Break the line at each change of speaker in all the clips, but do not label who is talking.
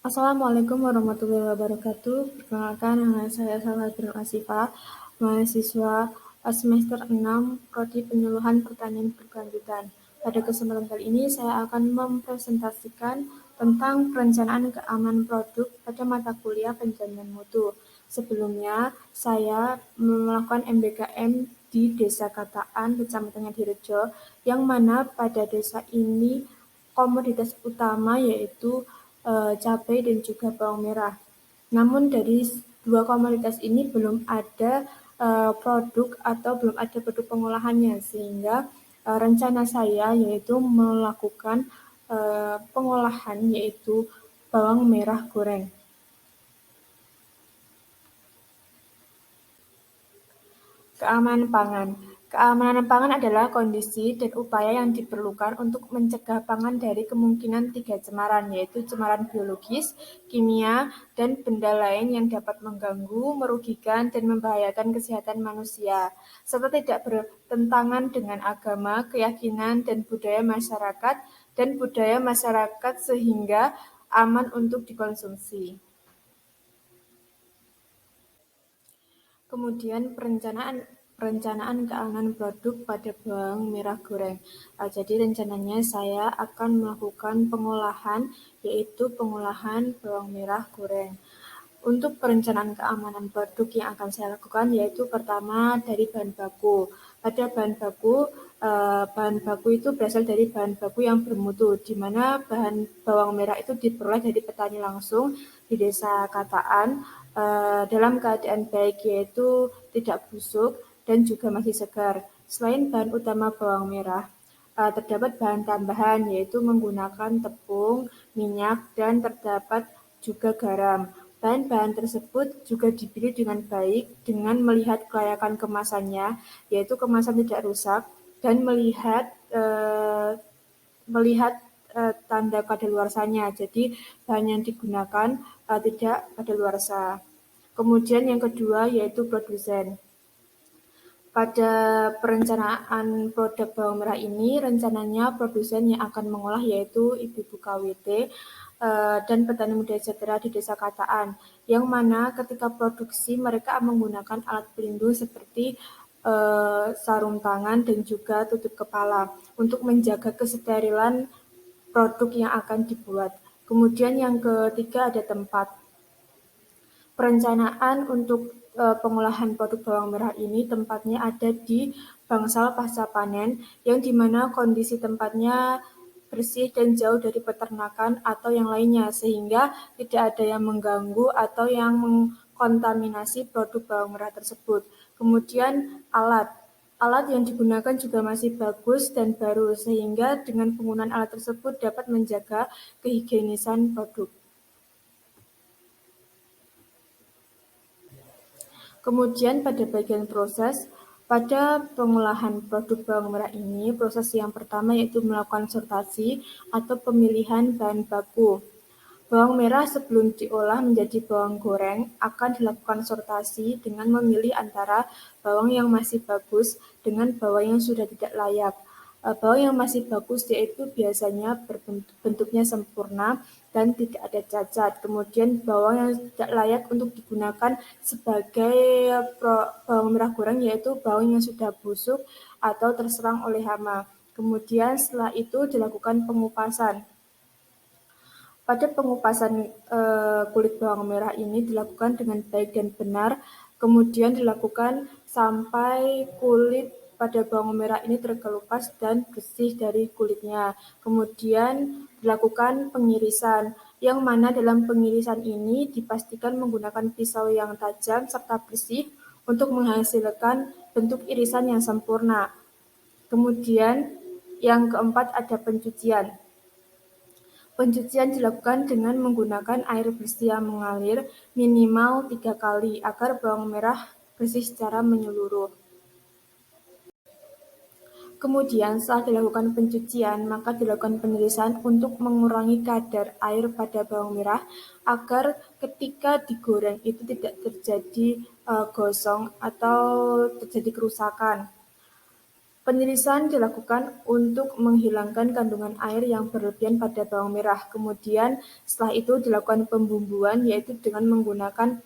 Assalamualaikum warahmatullahi wabarakatuh. Perkenalkan, nama saya Salma Asifah, mahasiswa semester 6, Prodi Penyuluhan Pertanian Berkelanjutan. Pada kesempatan kali ini, saya akan mempresentasikan tentang perencanaan keamanan produk pada mata kuliah penjaminan mutu. Sebelumnya, saya melakukan MBKM di Desa Kataan, Kecamatan Ngadirejo, yang mana pada desa ini komoditas utama yaitu cabai dan juga bawang merah. Namun dari dua komoditas ini belum ada produk atau belum ada produk pengolahannya, sehingga rencana saya yaitu melakukan pengolahan yaitu bawang merah goreng. Keamanan pangan. Keamanan pangan adalah kondisi dan upaya yang diperlukan untuk mencegah pangan dari kemungkinan tiga cemaran, yaitu cemaran biologis, kimia, dan benda lain yang dapat mengganggu, merugikan, dan membahayakan kesehatan manusia, serta tidak bertentangan dengan agama, keyakinan, dan budaya masyarakat sehingga aman untuk dikonsumsi. Kemudian perencanaan keamanan produk pada bawang merah goreng. Jadi rencananya saya akan melakukan pengolahan, yaitu pengolahan bawang merah goreng. Untuk perencanaan keamanan produk yang akan saya lakukan yaitu pertama dari bahan baku. Pada bahan baku itu berasal dari bahan baku yang bermutu, di mana bahan bawang merah itu diperoleh dari petani langsung di desa Kataan dalam keadaan baik, yaitu tidak busuk dan juga masih segar. Selain bahan utama bawang merah, terdapat bahan tambahan yaitu menggunakan tepung, minyak, dan terdapat juga garam. Bahan-bahan tersebut juga dipilih dengan baik dengan melihat kelayakan kemasannya, yaitu kemasan tidak rusak, dan melihat tanda kadaluarsanya. Jadi bahan yang digunakan tidak kadaluarsa. Kemudian yang kedua yaitu produsen. Pada perencanaan produk bawang merah ini, rencananya produsen yang akan mengolah yaitu ibu-ibu KWT dan petani muda sejahtera di Desa Kataan, yang mana ketika produksi mereka menggunakan alat pelindung seperti sarung tangan dan juga tutup kepala untuk menjaga kesterilan produk yang akan dibuat. Kemudian yang ketiga ada tempat. Perencanaan untuk pengolahan produk bawang merah ini tempatnya ada di bangsal pasca panen, yang dimana kondisi tempatnya bersih dan jauh dari peternakan atau yang lainnya, sehingga tidak ada yang mengganggu atau yang mengkontaminasi produk bawang merah tersebut. Kemudian alat. Alat yang digunakan juga masih bagus dan baru, sehingga dengan penggunaan alat tersebut dapat menjaga kehigienisan produk. Kemudian pada bagian proses, pada pengolahan produk bawang merah ini, proses yang pertama yaitu melakukan sortasi atau pemilihan bahan baku. Bawang merah sebelum diolah menjadi bawang goreng akan dilakukan sortasi dengan memilih antara bawang yang masih bagus dengan bawang yang sudah tidak layak. Bawang yang masih bagus yaitu biasanya bentuknya sempurna dan tidak ada cacat. Kemudian bawang yang tidak layak untuk digunakan sebagai bawang merah goreng yaitu bawang yang sudah busuk atau terserang oleh hama. Kemudian setelah itu dilakukan pengupasan. Pada pengupasan kulit bawang merah ini dilakukan dengan baik dan benar, kemudian dilakukan sampai kulit pada bawang merah ini terkelupas dan bersih dari kulitnya. Kemudian dilakukan pengirisan, yang mana dalam pengirisan ini dipastikan menggunakan pisau yang tajam serta bersih untuk menghasilkan bentuk irisan yang sempurna. Kemudian yang keempat ada pencucian. Pencucian dilakukan dengan menggunakan air bersih yang mengalir minimal 3 kali agar bawang merah bersih secara menyeluruh. Kemudian setelah dilakukan pencucian, maka dilakukan penirisan untuk mengurangi kadar air pada bawang merah agar ketika digoreng itu tidak terjadi gosong atau terjadi kerusakan. Penirisan dilakukan untuk menghilangkan kandungan air yang berlebihan pada bawang merah. Kemudian setelah itu dilakukan pembumbuan, yaitu dengan menggunakan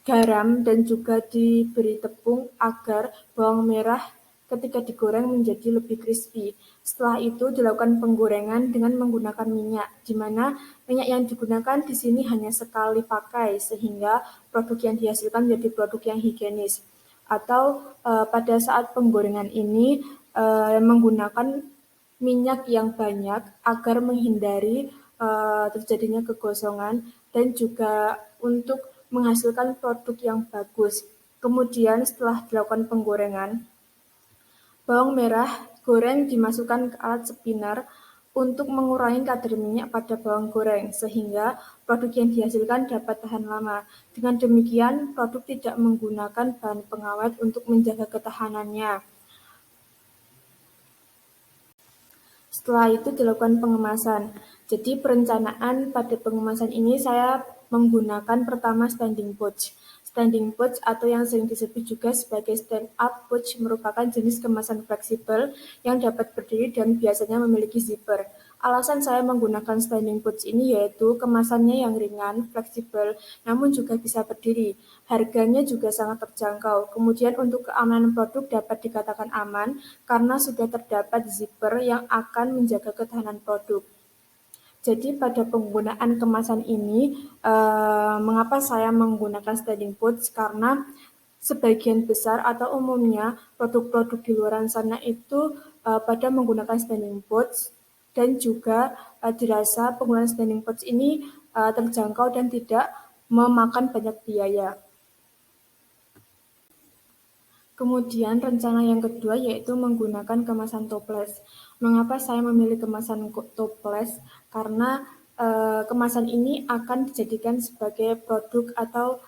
garam dan juga diberi tepung agar bawang merah ketika digoreng menjadi lebih crispy. Setelah itu dilakukan penggorengan dengan menggunakan minyak, di mana minyak yang digunakan di sini hanya sekali pakai sehingga produk yang dihasilkan menjadi produk yang higienis. Atau pada saat penggorengan ini menggunakan minyak yang banyak agar menghindari terjadinya kegosongan dan juga untuk menghasilkan produk yang bagus. Kemudian setelah dilakukan penggorengan, bawang merah goreng dimasukkan ke alat spinner untuk mengurangi kadar minyak pada bawang goreng, sehingga produk yang dihasilkan dapat tahan lama. Dengan demikian, produk tidak menggunakan bahan pengawet untuk menjaga ketahanannya. Setelah itu dilakukan pengemasan. Jadi perencanaan pada pengemasan ini saya menggunakan pertama standing pouch. Standing pouch atau yang sering disebut juga sebagai stand up pouch merupakan jenis kemasan fleksibel yang dapat berdiri dan biasanya memiliki zipper. Alasan saya menggunakan standing pouch ini yaitu kemasannya yang ringan, fleksibel, namun juga bisa berdiri. Harganya juga sangat terjangkau. Kemudian untuk keamanan produk dapat dikatakan aman karena sudah terdapat zipper yang akan menjaga ketahanan produk. Jadi pada penggunaan kemasan ini, mengapa saya menggunakan standing pouch? Karena sebagian besar atau umumnya produk-produk di luar sana itu pada menggunakan standing pouch dan juga dirasa penggunaan standing pouch ini terjangkau dan tidak memakan banyak biaya. Kemudian rencana yang kedua yaitu menggunakan kemasan toples. Mengapa saya memilih kemasan toples? Karena kemasan ini akan dijadikan sebagai produk atau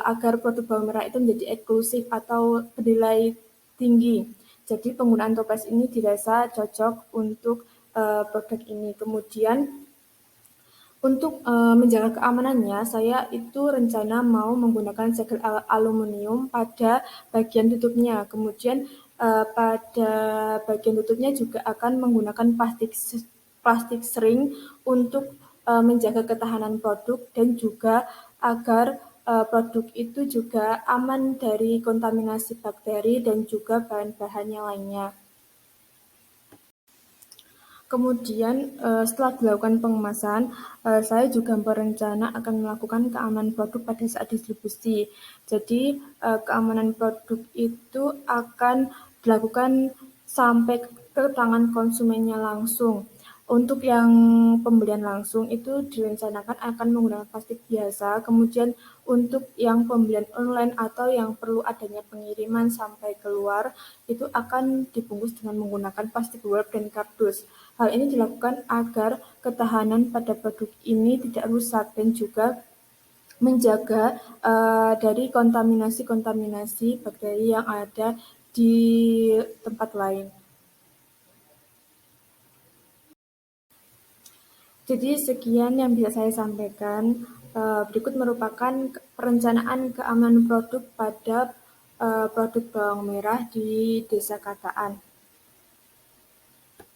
agar produk bawang merah itu menjadi eksklusif atau bernilai tinggi. Jadi penggunaan toples ini dirasa cocok untuk produk ini. Kemudian untuk menjaga keamanannya, saya itu rencana mau menggunakan segel aluminium pada bagian tutupnya. Kemudian pada bagian tutupnya juga akan menggunakan plastik sering untuk menjaga ketahanan produk dan juga agar produk itu juga aman dari kontaminasi bakteri dan juga bahan-bahan yang lainnya. Kemudian setelah dilakukan pengemasan, saya juga berencana akan melakukan keamanan produk pada saat distribusi. Jadi keamanan produk itu akan dilakukan sampai ke tangan konsumennya langsung. Untuk yang pembelian langsung itu direncanakan akan menggunakan plastik biasa, kemudian untuk yang pembelian online atau yang perlu adanya pengiriman sampai keluar, itu akan dibungkus dengan menggunakan plastik wrap dan kardus. Hal ini dilakukan agar ketahanan pada produk ini tidak rusak dan juga menjaga dari kontaminasi-kontaminasi bakteri yang ada di tempat lain. Jadi sekian yang bisa saya sampaikan. Berikut merupakan perencanaan keamanan produk pada produk bawang merah di Desa Kataan.